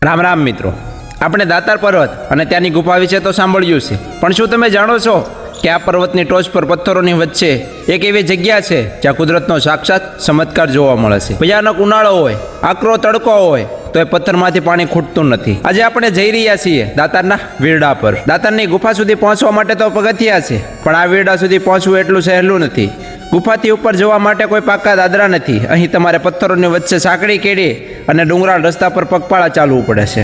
રામ રામ મિત્રો, આપણે દાતાર પર્વત અને ત્યાંની ગુફા વિશે તો સાંભળ્યું છે, પણ શું તમે જાણો છો કે આ પર્વતની ટોચ પર પથ્થરોની વચ્ચે એક એવી જગ્યા છે જ્યાં કુદરતનો સાક્ષાત ચમત્કાર જોવા મળે છે। ભયાનક ઉનાળો હોય, આકરો તડકો હોય તો એ પથ્થરમાંથી પાણી ખૂટતું નથી। આજે આપણે જઈ રહ્યા છીએ દાતારના વીરડા પર। દાતારની ગુફા સુધી પહોંચવા માટે તો પગથિયા છે, પણ આ વીરડા સુધી પહોંચવું એટલું સહેલું નથી। ગુફાથી ઉપર જવા માટે કોઈ પાકા દાદરા નથી। અહીં તમારે પથ્થરોની વચ્ચે સાંકડી કેડી અને ડુંગરાળ રસ્તા પર પગપાળા ચાલવું પડે છે।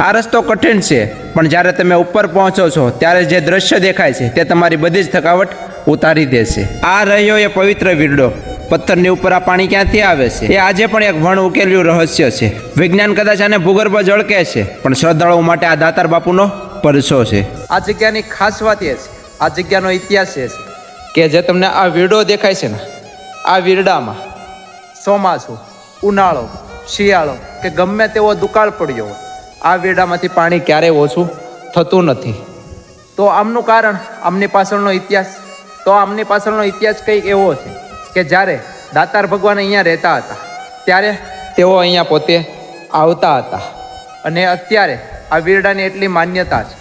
આ રસ્તો કઠિન છે, પણ જ્યારે તમે ઉપર પહોંચો છો ત્યારે જે દ્રશ્ય દેખાય છે તે તમારી બધી જ થકાવટ ઉતારી દેશે। આ રહ્યો એ પવિત્ર વીરડો। પથ્થરની ઉપર આ પાણી ક્યાંથી આવે છે એ આજે પણ એક વણ ઉકેલ્યું રહસ્ય છે। વિજ્ઞાન કદાચ આને ભૂગર્ભ જળ કહે છે, પણ શ્રદ્ધાળુઓ માટે આ દાતાર બાપુનો પરસો છે। આ જગ્યાની ખાસ વાત એ છે, આ જગ્યાનો ઇતિહાસ એ છે કે જે તમને આ વીરડો દેખાય છે ને, આ વીરડામાં ચોમાસું, ઉનાળો, શિયાળો કે ગમે તેવો દુકાળ પડ્યો હોય, આ વીરડામાંથી પાણી ક્યારેય ઓછું થતું નથી। તો આમનું કારણ, આમની પાછળનો ઇતિહાસ કંઈક એવો છે કે જ્યારે દાતાર ભગવાન અહીંયા રહેતા હતા ત્યારે તેઓ અહીંયા પોતે આવતા હતા, અને અત્યારે આ વીરડાની એટલી માન્યતા છે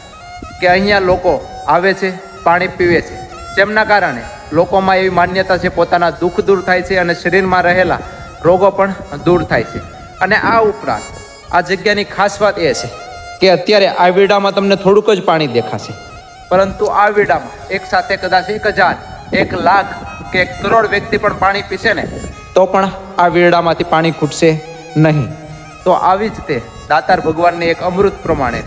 કે અહીંયા લોકો આવે છે, પાણી પીવે છે, જેમના કારણે લોકોમાં એવી માન્યતા છે પોતાના દુઃખ દૂર થાય છે અને શરીરમાં રહેલા રોગો પણ દૂર થાય છે। અને આ ઉપરાંત આ જગ્યાની ખાસ વાત એ છે કે અત્યારે આ વીરડામાં તમને થોડુંક જ પાણી દેખાશે, પરંતુ આ વીરડામાં એક સાથે કદાચ 1000, 1 લાખ કે 1 કરોડ વ્યક્તિ પણ પાણી પીશે ને તો પણ આ વીરડામાંથી પાણી ખૂટશે નહીં। તો આવી જ તે દાતાર ભગવાનની એક અમૃત પ્રમાણે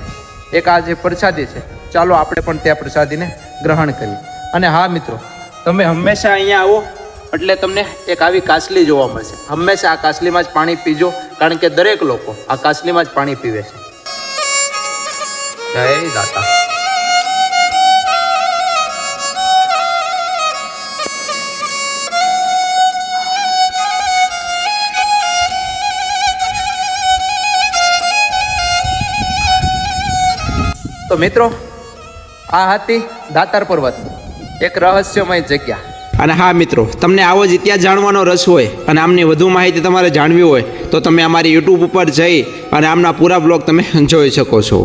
એક આ જે પ્રસાદી છે, ચાલો આપણે પણ તે પ્રસાદીને ગ્રહણ કરીએ। અને હા મિત્રો, તમે હંમેશા અહીંયા આવો એટલે તમને એક આવી કાસલી જોવા મળશે। હંમેશા આ કાસલીમાં જ પાણી પીજો, કારણ કે દરેક લોકો આ કાસલીમાં જ પાણી પીવે છે। જય દાતા। તો મિત્રો, આ હતી દાતાર પર્વતની એક રહસ્યમય જગ્યા। અને હા મિત્રો, તમને આવો જ ઇતિહાસ જાણવાનો રસ હોય અને આમની વધુ માહિતી તમારે જાણવી હોય તો તમે અમારી YouTube ઉપર જઈ અને આમના પૂરા બ્લોગ તમે જોઈ શકો છો।